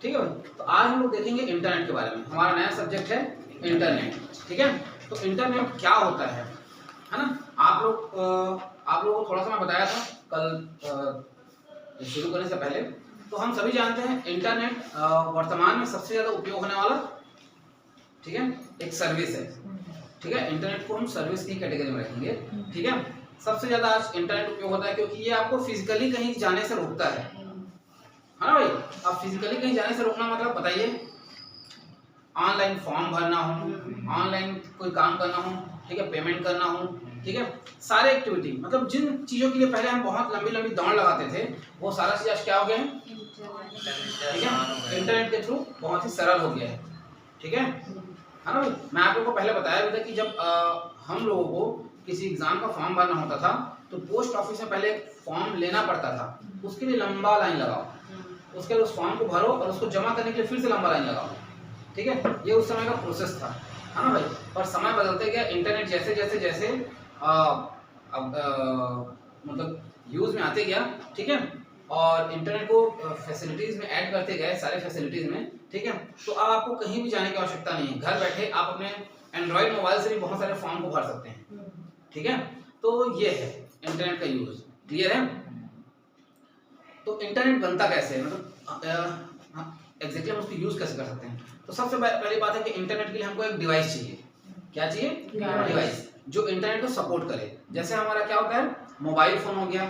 ठीक है भाई। तो आज हम लोग देखेंगे इंटरनेट के बारे में। हमारा नया सब्जेक्ट है इंटरनेट। ठीक है, तो इंटरनेट क्या होता है ना। आप लोगों को थोड़ा सा मैं बताया था कल शुरू करने से पहले। तो हम सभी जानते हैं इंटरनेट वर्तमान में सबसे ज़्यादा उपयोग होने वाला, ठीक है, एक सर्विस है। ठीक है, इंटरनेट को हम सर्विस की कैटेगरी में रखेंगे। ठीक है, सबसे ज़्यादा आज इंटरनेट उपयोग होता है क्योंकि ये आपको फिजिकली कहीं जाने से रोकता है ना भाई। अब फिजिकली कहीं जाने से रोकना मतलब बताइए, ऑनलाइन फॉर्म भरना हो, ऑनलाइन कोई काम करना हो, ठीक है, पेमेंट करना हो, ठीक है, सारे एक्टिविटी, मतलब जिन चीज़ों के लिए पहले हम बहुत लंबी लंबी दौड़ लगाते थे वो सारा चीज़ आज क्या हो गया है, ठीक है, इंटरनेट के थ्रू बहुत ही सरल हो गया है। ठीक है ना भाई। मैं आप लोगों को पहले बताया भी था कि जब हम लोगों को किसी एग्जाम का फॉर्म भरना होता था तो पोस्ट ऑफिस में पहले फॉर्म लेना पड़ता था, उसके लिए लंबा लाइन लगाओ, उसके बाद उस फॉर्म को भरो और उसको जमा करने के लिए फिर से लंबा लाइन लगाओ। ठीक है, ये उस समय का प्रोसेस था, है ना भाई। और समय बदलते गया, इंटरनेट जैसे जैसे जैसे मतलब यूज में आते गया, ठीक है, और इंटरनेट को फैसिलिटीज में ऐड करते गए, सारे फैसिलिटीज में। ठीक है, तो अब आपको कहीं भी जाने की आवश्यकता नहीं है, घर बैठे आप अपने एंड्रॉइड मोबाइल से भी बहुत सारे फॉर्म को भर सकते हैं। ठीक है, तो ये है इंटरनेट का यूज। क्लियर है। तो इंटरनेट बनता कैसे है, मतलब एग्जैक्टली हम उसको यूज कैसे कर सकते हैं। तो सबसे पहली बात है कि इंटरनेट के लिए हमको एक डिवाइस चाहिए। क्या चाहिए? डिवाइस जो इंटरनेट को सपोर्ट करे। जैसे हमारा क्या होता है, मोबाइल फोन हो गया,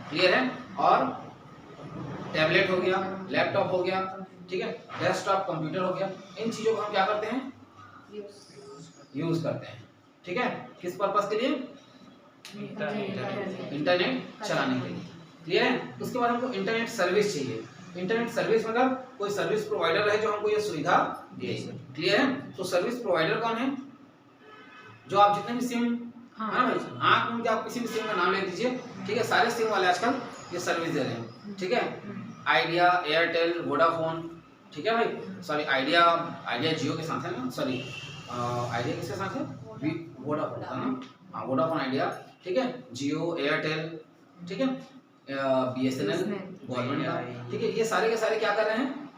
क्लियर है, और टैबलेट हो गया, लैपटॉप हो गया, ठीक है, डेस्कटॉप कंप्यूटर हो गया। इन चीजों को हम क्या करते हैं, यूज करते हैं। ठीक है, किस पर्पस के लिए? इंटरनेट चलाने के लिए। क्लियर है। उसके बाद हमको इंटरनेट सर्विस चाहिए। इंटरनेट सर्विस मतलब कोई सर्विस प्रोवाइडर है जो हमको ये सुविधा दे। क्लियर है। तो सर्विस प्रोवाइडर कौन है? जो आप जितने भी सिम, हाँ भाई, आंख में आप किसी भी सिम का नाम ले दीजिए, ठीक है, सारे सिम वाले आजकल ये सर्विस दे रहे हैं। ठीक है, आइडिया, एयरटेल, वोडाफोन, ठीक है भाई, सॉरी आइडिया जियो के साथ है ना, सॉरी आइडिया किसके साथ है, वोडाफोन का ना, हाँ वोडाफोन आइडिया, ठीक है, जियो, एयरटेल, ठीक है, BSNL गवर्नमेंट का, ठीक है, ये सारे के सारे क्या कर रहे हैं,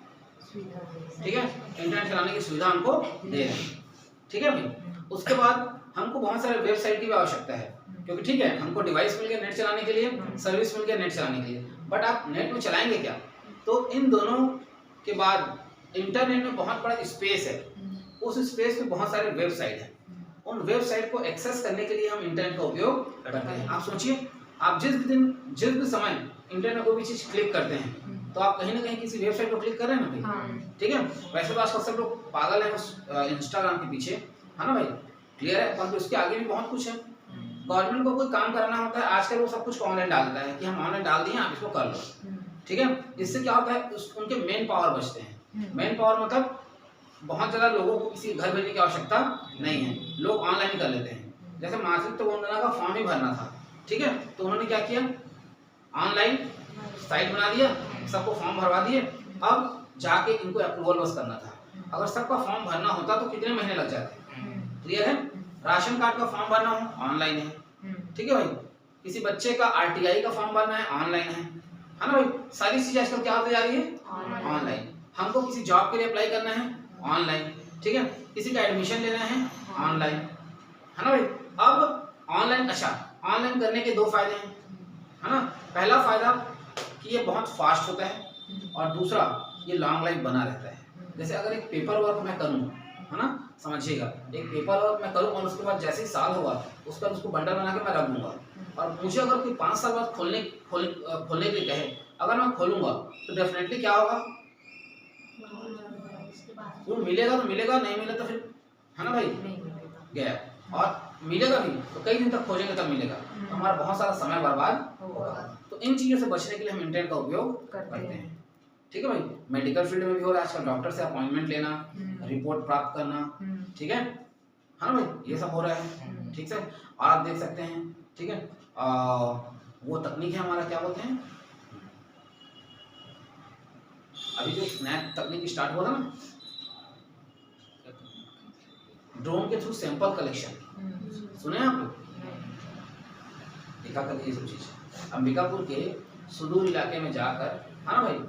ठीक है, इंटरनेट चलाने की सुविधा हमको दे रहे हैं। ठीक है भाई। उसके बाद हमको बहुत सारे वेबसाइट की भी आवश्यकता है, क्योंकि ठीक है, हमको डिवाइस मिल गया नेट चलाने के लिए, सर्विस मिल गया नेट चलाने के लिए, बट आप नेट में चलाएंगे क्या? तो इन दोनों के बाद इंटरनेट में बहुत बड़ा स्पेस है, उस स्पेस में बहुत सारे वेबसाइट हैं। उन वेबसाइट को एक्सेस करने के लिए हम इंटरनेट का उपयोग करते हैं। आप सोचिए, आप जिस भी समय इंटरनेट में कोई भी चीज क्लिक करते हैं तो आप कहीं ना कहीं किसी वेबसाइट पर क्लिक कर रहे हैं ना भाई। ठीक है, वैसे तो आजकल सब लोग पागल हैं उस इंस्टाग्राम के पीछे, है ना भाई। क्लियर है, परंतु उसके आगे भी बहुत कुछ है। गवर्नमेंट को कोई काम कराना होता है, आजकल वो सब कुछ ऑनलाइन डाल देता है कि हम ऑनलाइन डाल दिए, आप इसको कर लो। ठीक है, इससे क्या होता है, उनके मेन पावर बचते हैं। मेन पावर मतलब बहुत ज़्यादा लोगों को किसी घर भेजने की आवश्यकता नहीं है, लोग ऑनलाइन कर लेते हैं। जैसे मासिक वंदना का फॉर्म ही भरना था, ठीक है, तो उन्होंने क्या किया, ऑनलाइन साइट बना दिया, सबको फॉर्म भरवा दिए। अब जाके इनको अप्रूवल बस करना था। अगर सबका फॉर्म भरना होता तो कितने महीने लग जाते। क्लियर है। राशन कार्ड का फॉर्म भरना हो, ऑनलाइन है, ठीक है भाई। किसी बच्चे का RTI का फॉर्म भरना है, ऑनलाइन है ना भाई। सारी चीजें आजकल क्या होती जा रही है, ऑनलाइन। हमको किसी जॉब के लिए अप्लाई करना है, ऑनलाइन, ठीक है, किसी का एडमिशन लेना है, ऑनलाइन, है ना भाई। अब ऑनलाइन, अच्छा, ऑनलाइन करने के दो फायदे हैं, है ना। पहला फायदा कि ये बहुत फास्ट होता है, और दूसरा ये लॉन्ग लाइफ बना रहता है। जैसे अगर एक पेपर वर्क मैं करूँ, है ना, समझिएगा, एक पेपर वर्क मैं करूँ और उसके बाद जैसे ही साल होगा उसके बाद उसको बंडल बना के मैं रख दूंगा, और मुझे अगर कोई 5 साल बाद खोलने के लिए कहे, अगर मैं खोलूंगा तो डेफिनेटली क्या होगा, वो मिलेगा तो मिलेगा, नहीं मिला तो फिर, है ना भाई, गया। और मिलेगा भी तो कई दिन तक खोजेंगे तब मिलेगा, तो हमारा बहुत सारा समय बर्बाद होगा। तो इन चीज़ों से बचने के लिए हम इंटरनेट का उपयोग करते हैं। ठीक है भाई। मेडिकल फील्ड में भी हो रहा है आजकल, डॉक्टर से अपॉइंटमेंट लेना, रिपोर्ट प्राप्त करना, ठीक है ना भाई, ये सब हो रहा है। ठीक है, और आप देख सकते हैं, ठीक है, वो तकनीक है हमारा, क्या बोलते हैं, अभी जो नया तकनीक स्टार्ट हुआ था ना, ड्रोन के थ्रू सैंपल कलेक्शन, सुने आप लोग? देखा कर ये सब चीज अंबिकापुर के सुदूर इलाके में जाकर, हाँ भाई,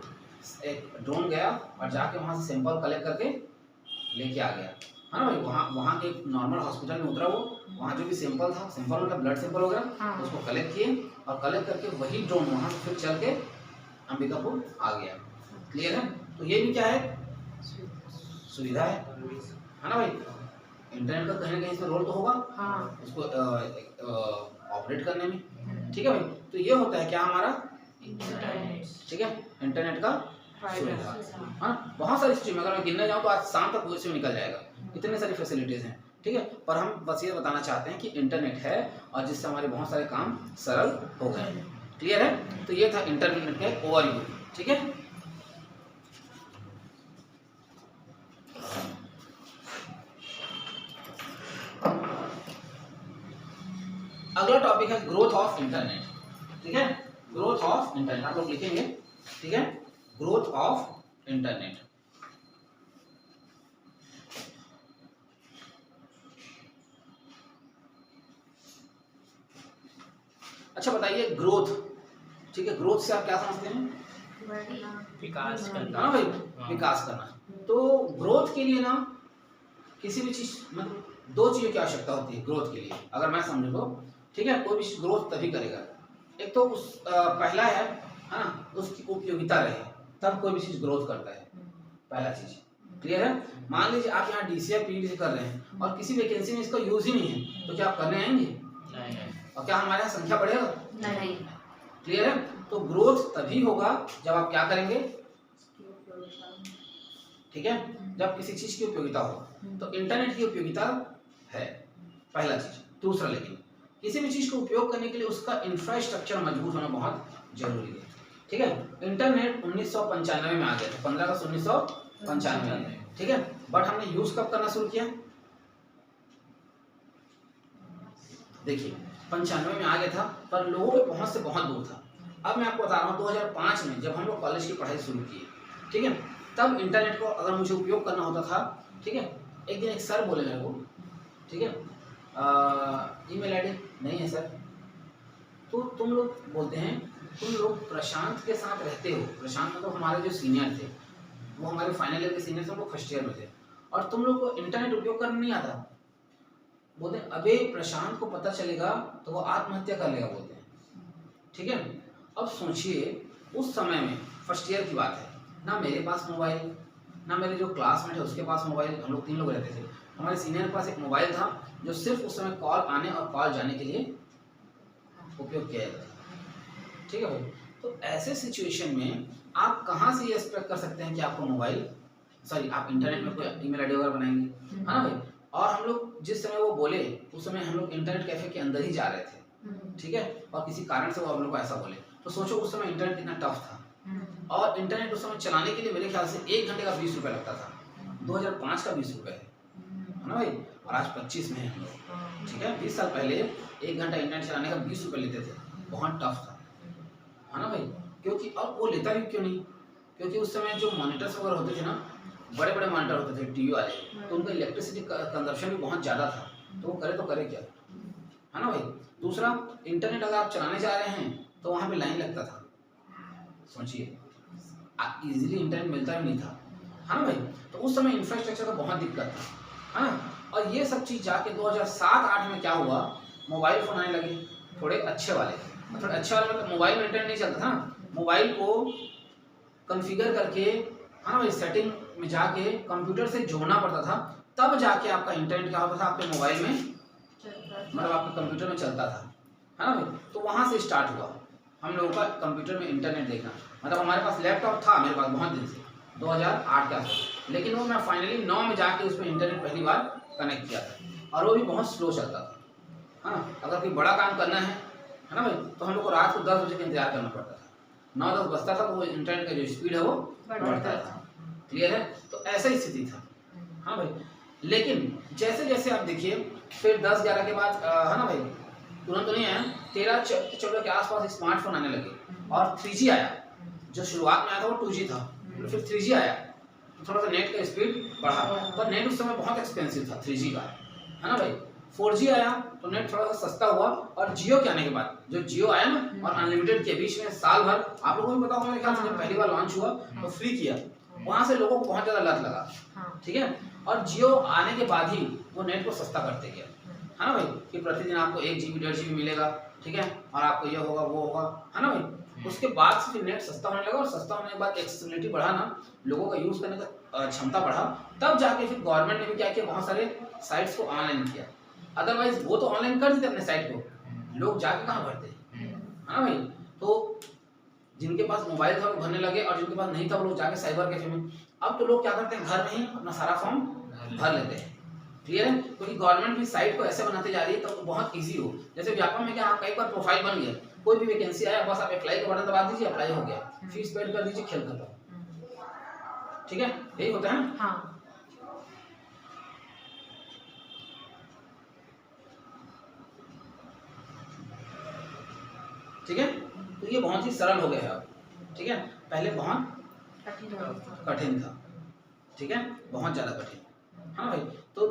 एक ड्रोन गया और जाके वहाँ से सैंपल कलेक्ट करके लेके आ गया, है ना भाई। वहाँ के नॉर्मल हॉस्पिटल में उतरा वो, वहाँ जो भी सैंपल था, सैंपल मतलब ब्लड सैंपल वगैरह, उसको कलेक्ट किए और कलेक्ट करके वही ड्रोन वहाँ से फिर चल के अंबिकापुर आ गया। क्लियर है? तो ये भी क्या है, सुविधा है ना भाई। इंटरनेट का कहीं ना कहीं इसमें रोल तो होगा उसको ऑपरेट करने में, ठीक है भाई। तो ये होता है क्या हमारा ठीक है, इंटरनेट का सुविधा। हाँ, बहुत सारी चीज़ें, अगर मैं गिनने जाऊँ तो आज शाम तक पूरे से निकल जाएगा, इतने सारी फैसिलिटीज़ हैं, ठीक है। पर हम बस ये बताना चाहते हैं कि इंटरनेट है और जिससे हमारे बहुत सारे काम सरल हो गए हैं। क्लियर है? तो ये था इंटरनेट का ओवरव्यू, ठीक है। अगला टॉपिक है ग्रोथ ऑफ इंटरनेट, ठीक है। ग्रोथ ऑफ इंटरनेट आप लोग लिखेंगे, ठीक है, ग्रोथ ऑफ इंटरनेट। अच्छा बताइए ग्रोथ, ठीक है, ग्रोथ से आप क्या समझते हैं? विकास करना, हाँ भाई, विकास करना। तो ग्रोथ के लिए ना किसी भी चीज मतलब दो चीजों की आवश्यकता होती है ग्रोथ के लिए, अगर मैं समझूं तो, ठीक है। कोई भी ग्रोथ तभी करेगा, एक तो उस पहला है ना, उसकी उपयोगिता रहे, तब कोई भी चीज ग्रोथ करता है, पहला चीज। क्लियर है? मान लीजिए आप यहाँ डीसीए पीडी कर रहे हैं और किसी वैकेंसी में इसका यूज ही नहीं है, तो क्या आप करने आएंगे? नहीं। और क्या हमारे यहाँ संख्या बढ़ेगा? नहीं। क्लियर है? तो ग्रोथ तभी होगा जब आप क्या करेंगे, ठीक है, जब किसी चीज की उपयोगिता हो। तो इंटरनेट की उपयोगिता है पहला चीज। दूसरा, लेकिन किसी भी चीज को उपयोग करने के लिए उसका इंफ्रास्ट्रक्चर मजबूत होना बहुत जरूरी है, ठीक है। इंटरनेट 1995 में आ गया था, 15 अगस्त 1995 में, ठीक है। बट हमने यूज कब करना शुरू किया? देखिए 95 में आ गया था, पर लोगों के पहुंच से बहुत दूर था। अब मैं आपको बता रहा हूँ 2005 में जब हम लोग कॉलेज की पढ़ाई शुरू की, ठीक है, तब इंटरनेट को अगर मुझे उपयोग करना होता था, ठीक है, एक दिन एक सर बोले मेरे को, ठीक है, ईमेल आईडी नहीं है सर, तो तुम लोग बोलते हैं तुम लोग प्रशांत के साथ रहते हो। प्रशांत मतलब हमारे जो सीनियर थे, वो हमारे फाइनल ईयर के सीनियर थे, वो फर्स्ट ईयर में थे, और तुम लोग को इंटरनेट उपयोग करना नहीं आता। बोलते हैं अबे प्रशांत को पता चलेगा तो वो आत्महत्या कर लेगा, बोलते हैं, ठीक है। अब सोचिए उस समय में फर्स्ट ईयर की बात है, ना मेरे पास मोबाइल, ना मेरे जो क्लासमेट है उसके पास मोबाइल, हम लोग 3 लोग रहते थे। हमारे सीनियर के पास एक मोबाइल था जो सिर्फ उस समय कॉल आने और कॉल जाने के लिए उपयोग किया जाता था, ठीक है भाई। तो ऐसे सिचुएशन में आप कहाँ से ये एक्सपेक्ट कर सकते हैं कि आपको मोबाइल आप इंटरनेट में कोई ईमेल आईडी वगैरह बनाएंगे, है ना भाई। और हम लोग जिस समय वो बोले उस समय हम लोग इंटरनेट कैफे के अंदर ही जा रहे थे, ठीक है, और किसी कारण से वो हम लोग को ऐसा बोले, तो सोचो उस समय इंटरनेट कितना टफ था। और इंटरनेट उस समय चलाने के लिए मेरे ख्याल से 1 घंटे का 20 रुपये लगता था, 2005 का 20 रुपये है ना भाई, और आज 25 में है हम लोग, ठीक है। 20 साल पहले 1 घंटा इंटरनेट चलाने का 20 रुपये लेते थे, बहुत टफ था, है ना भाई। क्योंकि अब वो लेता भी क्यों नहीं, क्योंकि उस समय जो मॉनिटर्स वगैरह होते थे ना, बड़े बड़े मॉनिटर होते थे टीवी वाले, तो उनका इलेक्ट्रिसिटी कंजप्शन भी बहुत ज़्यादा था, तो वो करे क्या, है ना भाई। दूसरा, इंटरनेट अगर आप चलाने जा रहे हैं तो वहाँ पे लाइन लगता था, सोचिए इजीली इंटरनेट मिलता भी नहीं था, है ना भाई। तो उस समय इंफ्रास्ट्रक्चर का बहुत दिक्कत था, है ना। और ये सब चीज़ जाके 2007-8 में क्या हुआ, मोबाइल फ़ोन आने लगे, थोड़े अच्छे वाले, थोड़े अच्छे वाले मतलब मोबाइल में इंटरनेट नहीं चलता था ना, मोबाइल को कॉन्फ़िगर करके, है ना भाई, सेटिंग में जाके कंप्यूटर से जोड़ना पड़ता था, तब जाके आपका इंटरनेट क्या होता था आपके मोबाइल में, मतलब आपके कंप्यूटर में चलता था, है ना भाई। तो वहाँ से स्टार्ट हुआ हम लोगों का कंप्यूटर में इंटरनेट देखना। मतलब हमारे पास लैपटॉप था मेरे पास बहुत दिन से, 2008 के आसपास, लेकिन वो मैं फाइनली 9 में जाके उसमें इंटरनेट पहली बार कनेक्ट किया था, और वो भी बहुत स्लो चलता था, हाँ। अगर कोई बड़ा काम करना है ना भाई, तो हम लोग को रात को 10 बजे का इंतजार करना पड़ता था, 9-10 बजता था तो वो इंटरनेट का जो स्पीड है वो बढ़ता था। क्लियर है? तो ऐसा ही स्थिति था, हाँ भाई। लेकिन जैसे जैसे आप देखिए फिर 10-11 के बाद, है ना भाई, तुरंत तो नहीं आया, 13-14 के आसपास स्मार्टफोन आने लगे और 3G आया। जो शुरुआत में आया था वो 2G था, फिर 3G आया, थोड़ा सा नेट का स्पीड बढ़ा, पर नेट उस समय बहुत एक्सपेंसिव था 3G का, है ना भाई। 4G आया तो नेट थोड़ा सा सस्ता हुआ, और जियो के आने के बाद जो जियो आया ना और अनलिमिटेड के बीच में साल भर, आप लोगों को भी पता होगा मेरे ख्याल से, जब पहली बार लॉन्च हुआ तो फ्री किया, वहां से लोगों को बहुत ज्यादा लत लगा, ठीक है। और जियो आने के बाद ही वो नेट को सस्ता करते गया, है ना भाई, कि प्रतिदिन आपको 1 GB 1.5 GB मिलेगा, ठीक है, और आपको ये होगा वो होगा, है ना भाई। उसके बाद से फिर नेट सस्ता होने लगा, और सस्ता होने के बाद एक्सेसिबिलिटी बढ़ा ना, लोगों का यूज करने का क्षमता बढ़ा, तब जाके फिर गवर्नमेंट ने भी क्या किया, बहुत सारे साइट्स को ऑनलाइन किया। अदरवाइज वो तो ऑनलाइन कर देते अपने साइट को, लोग जाके कहाँ भरते, है ना भाई। तो जिनके पास मोबाइल था वो भरने लगे, और जिनके पास नहीं था वो लोग जाके साइबर कैफे में। अब तो लोग क्या करते हैं, घर में ही अपना सारा फॉर्म भर लेते हैं, क्लियर है। क्योंकि गवर्नमेंट भी साइट को ऐसे बनाते जा रही है तो बहुत इजी हो। जैसे व्यापम में क्या, आपका एक बार प्रोफाइल बन गया, कोई भी वैकेंसी आया, बस आप अप्लाई का बटन दबा दीजिए, अप्लाई हो गया, फीस पेड कर दीजिए, खेल खत्म, ठीक है, यही होता है। हाँ। ठीक है, तो ये बहुत ही सरल हो गया है अब, ठीक है, पहले बहुत कठिन था, ठीक है, बहुत ज्यादा कठिन, हाँ भाई। तो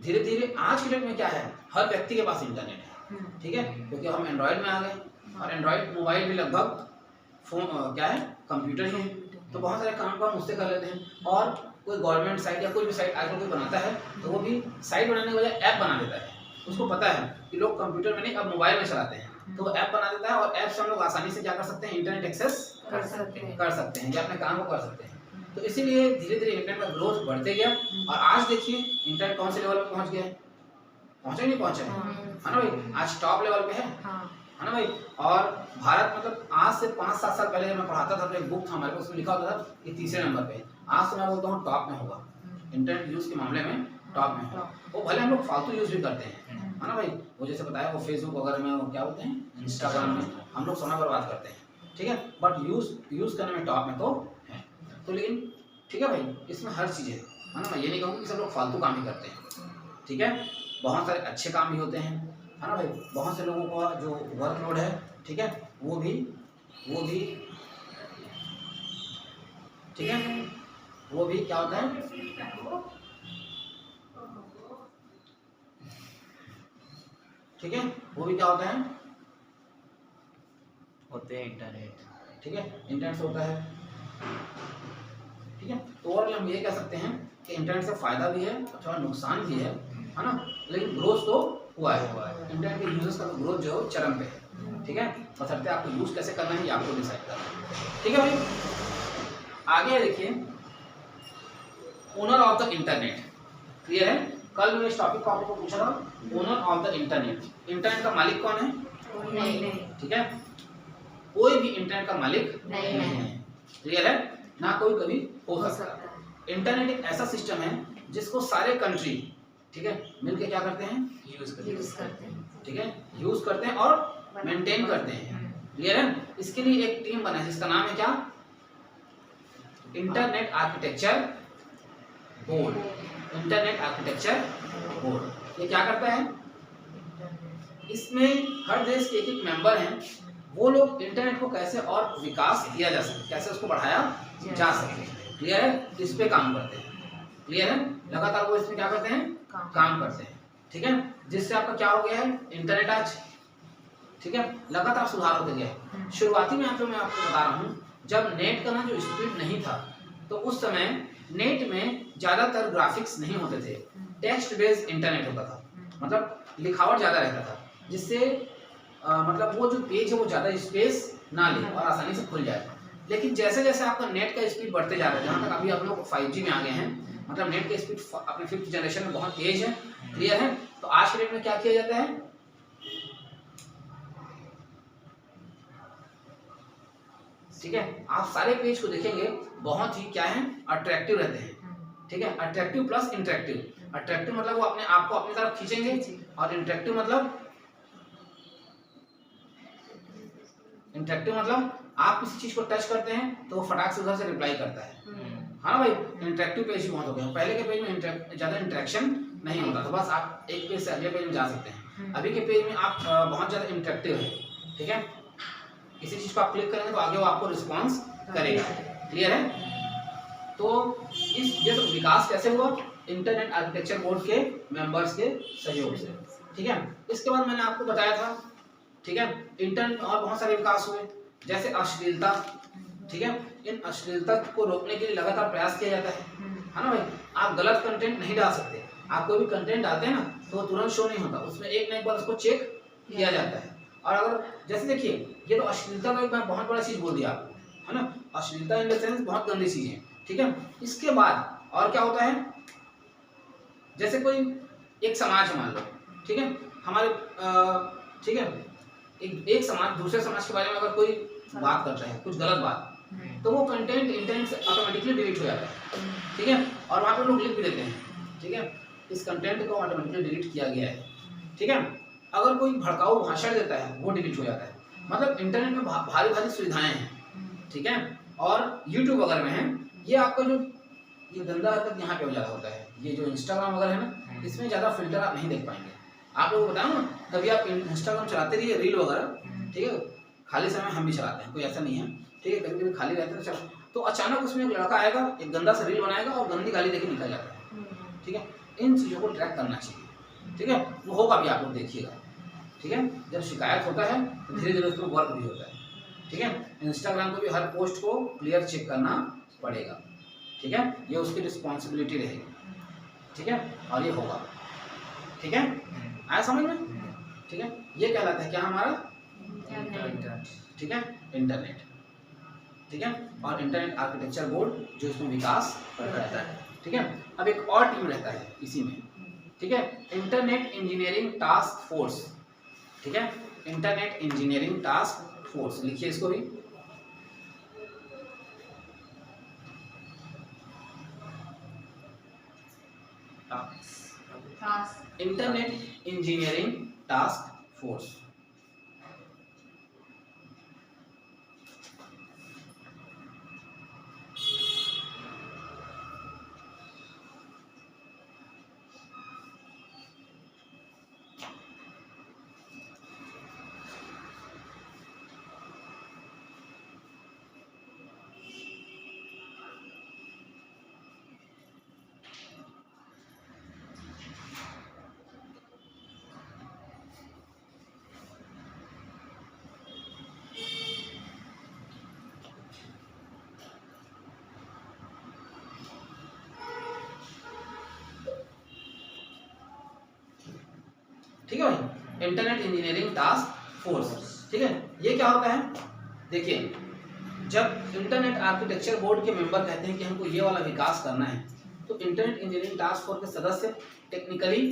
धीरे धीरे आज के डेट में क्या है, हर व्यक्ति के पास इंटरनेट है, ठीक है, क्योंकि हम एंड्रॉइड में आ गए, और एंड्रॉइड मोबाइल भी लगभग फोन क्या है, कंप्यूटर ही है, तो बहुत सारे काम को हम उससे कर लेते हैं। और कोई गवर्नमेंट साइट या कोई भी साइट आजकल कोई बनाता है तो वो भी साइट बनाने के बजाय ऐप बना देता है। उसको पता है कि लोग कंप्यूटर में नहीं, अब मोबाइल में चलाते हैं, तो वो ऐप बना देता है, और ऐप से हम लोग आसानी से क्या कर सकते हैं, इंटरनेट एक्सेस कर सकते हैं या अपने काम को कर सकते हैं। तो इसीलिए धीरे धीरे इंटरनेट का ग्रोथ बढ़ते गया, और आज देखिए इंटरनेट कौन से लेवल पे पहुंच गया है, पहुंचा ही नहीं पहुंचा है ना भाई, आज टॉप लेवल पे है ना भाई। और भारत मतलब आज से 5-7 साल पहले जब मैं पढ़ाता था तो एक बुक था हमारे पास, उसमें लिखा होता था कि तीसरे नंबर पे, आज तो मैं बोलता हूँ टॉप में होगा, इंटरनेट यूज के मामले में टॉप में होगा। वो भले हम लोग फालतू यूज भी करते हैं, है ना भाई, वो जैसे बताया वो फेसबुक वगैरह में, वो क्या बोलते हैं, इंस्टाग्राम में हम लोग समय बर्बाद करते हैं, ठीक है, बट यूज करने में टॉप में तो है। तो लेकिन ठीक है भाई, इसमें हर चीज़ है ना, मैं ये नहीं कहूँगा कि सब लोग फालतू काम ही करते हैं, ठीक है, बहुत सारे अच्छे काम भी होते हैं, है ना भाई। बहुत से लोगों का जो वर्कलोड है, ठीक है, वो भी ठीक है, वो भी क्या होता है, ठीक है, वो भी क्या होता है, होते हैं इंटरनेट, ठीक है, इंटरनेट से होता है, ठीक है। तो ओवरऑल हम ये कह सकते हैं कि इंटरनेट से फायदा भी है, थोड़ा नुकसान भी है ना, लेकिन ग्रोथ तो हुआ है, इंटरनेट के यूजर्स का तो ग्रोथ जो है चरम पे है, ठीक है, बशर्ते आपको यूज कैसे करना है ये आपको डिसाइड करना है, ठीक है भाई। आगे देखिए, owner of the internet, clear है। कल मैंने इस टॉपिक को आप लोगों को पूछा था, owner of the internet, internet का मालिक कौन है, नहीं, ठीक है, कोई भी इंटरनेट का मालिक नहीं है, क्लियर है, ना कोई कभी हो सकता है। इंटरनेट एक ऐसा सिस्टम है जिसको सारे कंट्री, ठीक है, मिलके क्या करते हैं, यूज करते हैं, ठीक है, यूज करते हैं और मेंटेन करते हैं, क्लियर है। इसके लिए एक टीम बना है जिसका नाम है क्या, internet architecture board, internet architecture board. ये क्या करता है, इसमें हर देश के एक मेंबर हैं, वो लोग इंटरनेट को कैसे और विकास किया जा सके, कैसे उसको बढ़ाया जा सके, क्लियर है, इस पे काम करते हैं, क्लियर है, लगातार वो इसमें क्या करते हैं, काम करते हैं, ठीक है, जिससे आपका क्या हो गया है, इंटरनेट आज, ठीक है, लगातार सुधार होते गया। शुरुआती में मैं आपको बता रहा हूँ, जब नेट का ना जो स्पीड नहीं था, तो उस समय नेट में ज्यादातर ग्राफिक्स नहीं होते थे, टेक्स्ट बेस्ड इंटरनेट होता था, मतलब लिखावट ज्यादा रहता था, जिससे मतलब वो जो पेज है वो ज्यादा स्पेस ना ले और आसानी से खुल जाए। लेकिन जैसे जैसे आपका नेट का स्पीड बढ़ते जा रहा है, जहाँ तक अभी हम लोग 5G में आ गए हैं, मतलब नेट का स्पीड अपने 5th जनरेशन में बहुत तेज है, क्लियर है। तो आज के डेट में क्या किया जाता है, ठीक है, आप सारे पेज को देखेंगे बहुत ही क्या है, अट्रैक्टिव रहते हैं, ठीक है, अट्रैक्टिव प्लस इंटरेक्टिव। अट्रैक्टिव मतलब वो अपने आप को अपनी तरफ खींचेंगे, और इंटरेक्टिव मतलब आप किसी चीज को टच करते हैं तो वो फटाक से उधर से रिप्लाई करता है, हाँ भाई, इंटरेक्टिव पेज ही बहुत हो गया। पहले के पेज में ज्यादा इंटरेक्शन नहीं होता था, बस आप एक पेज से अगले पेज में जा सकते हैं। अभी के पेज में आप बहुत ज्यादा इंटरेक्टिव है, ठीक है, किसी चीज को आप क्लिक करेंगे तो आगे वो आपको रिस्पॉन्स करेगा, क्लियर है। तो तो इस ये सब विकास कैसे हुआ? इंटरनेट आर्किटेक्चर बोर्ड के मेंबर्स के सहयोग से, ठीक है। इसके बाद मैंने आपको बताया था, ठीक है, इंटरनेट और बहुत सारे विकास हुए, जैसे अश्लीलता, ठीक है। इन अश्लीलता को रोकने के लिए लगातार प्रयास किया जाता है ना भाई। आप गलत कंटेंट नहीं डाल सकते, आप कोई भी कंटेंट डालते हैं ना तो वो तुरंत शो नहीं होता, उसमें एक ना एक बार उसको चेक किया जाता है। और अगर जैसे देखिए, ये तो अश्लीलता का एक मैं बहुत बड़ा चीज बोल दिया आपको, है ना, अश्लीलता इन द सेंस बहुत गंदी चीज है, ठीक है। इसके बाद और क्या होता है, जैसे कोई एक समाज है मान लो, ठीक है, हमारे ठीक है, एक समाज दूसरे समाज के बारे में अगर कोई बात करता है कुछ गलत बात, तो वो कंटेंट इंटरनेट से ऑटोमेटिकली डिलीट हो जाता है, ठीक है। और वहाँ पे लोग लिख भी देते हैं, ठीक है, इस कंटेंट को ऑटोमेटिकली डिलीट किया गया है, ठीक है। अगर कोई भड़काऊ भाषण देता है वो डिलीट हो जाता है। मतलब इंटरनेट में भारी भारी सुविधाएं हैं, ठीक है। और यूट्यूब वगैरह में है, ये आपका जो ये गंदा हरकत यहाँ पे ज़्यादा होता है, ये जो इंस्टाग्राम वगैरह है ना, इसमें ज़्यादा फिल्टर आप नहीं देख पाएंगे। आप लोगों को बताऊँ ना, कभी आप इंस्टाग्राम चलाते रहिए, रील वगैरह, ठीक है, खाली समय हम भी चलाते हैं, कोई ऐसा नहीं है, ठीक है, कभी कभी खाली रहते हैं चलो, तो अचानक उसमें एक लड़का आएगा, एक गंदा सा रील बनाएगा और गंदी गाली देके निकल जाता है, ठीक है। इन चीज़ों को ट्रैक करना चाहिए, ठीक है, वो होगा भी, आप लोग देखिएगा, ठीक है। जब शिकायत होता है तो धीरे धीरे उसको वर्क भी होता है, ठीक है। इंस्टाग्राम को भी हर पोस्ट को क्लियर चेक करना पड़ेगा, ठीक है, ये उसकी रिस्पॉन्सिबिलिटी रहेगी, ठीक है, और ये होगा, ठीक है, आया समझ में, ठीक है। ये कहलाता है क्या हमारा, ठीक है, इंटरनेट, ठीक है। और इंटरनेट आर्किटेक्चर बोर्ड जो इसमें विकास करता है, ठीक है। अब एक और टीम रहता है इसी में, ठीक है, इंटरनेट इंजीनियरिंग टास्क फोर्स, ठीक है, इंटरनेट इंजीनियरिंग टास्क फोर्स, लिखिए इसको भी, इंटरनेट इंजीनियरिंग टास्क फोर्स, ठीक है भाई, इंटरनेट इंजीनियरिंग टास्क फोर्स, ठीक है। ये क्या होता है, देखिए, जब इंटरनेट आर्किटेक्चर बोर्ड के मेंबर कहते हैं कि हमको ये वाला विकास करना है, तो इंटरनेट इंजीनियरिंग टास्क फोर्स के सदस्य टेक्निकली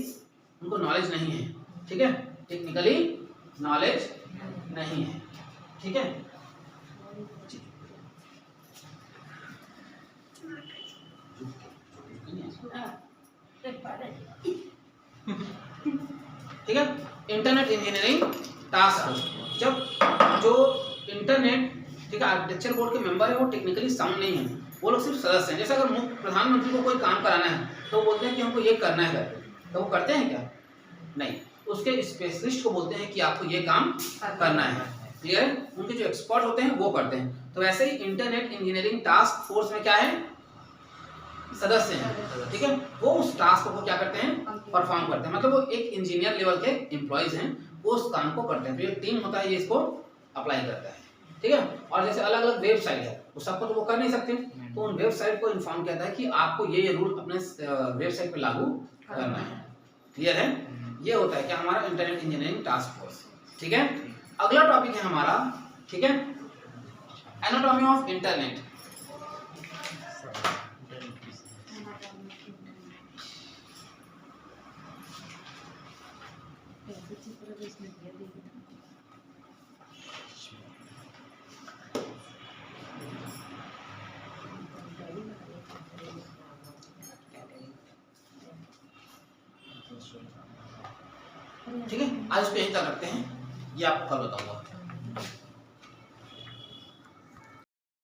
उनको नॉलेज नहीं है, ठीक है, टेक्निकली नॉलेज नहीं है, ठीक है। ठीक है, इंटरनेट इंजीनियरिंग टास्क फोर्स, जब जो इंटरनेट, ठीक है, आर्किटेक्चर बोर्ड के मेंबर है वो टेक्निकली साउंड नहीं है, वो लोग सिर्फ सदस्य हैं। जैसे अगर प्रधानमंत्री को कोई काम कराना है तो वो बोलते हैं कि हमको ये करना है, तो वो करते हैं क्या? नहीं, उसके स्पेशलिस्ट को बोलते हैं कि आपको ये काम करना है, क्लियर है? उनके जो एक्सपर्ट होते हैं वो करते हैं। तो वैसे ही इंटरनेट इंजीनियरिंग टास्क फोर्स में क्या है, सदस्य हैं, ठीक है, वो उस टास्क को क्या करते हैं, परफॉर्म करते हैं। मतलब वो एक इंजीनियर लेवल के एम्प्लॉयज हैं, वो उस काम को करते हैं। तो एक टीम होता है, ये इसको अप्लाई करता है, ठीक है। और जैसे अलग अलग वेबसाइट है, उस सबको तो वो कर नहीं सकते, तो उन वेबसाइट को इन्फॉर्म किया था कि आपको ये रूल अपने वेबसाइट पे लागू करना है, क्लियर है? ये होता है कि हमारा इंटरनेट इंजीनियरिंग टास्क फोर्स, ठीक है। अगला टॉपिक है हमारा, ठीक है, एनाटॉमी ऑफ इंटरनेट। ठीक है, आज इसको यहीं तक रखते हैं, ये आपको कल बताऊंगा।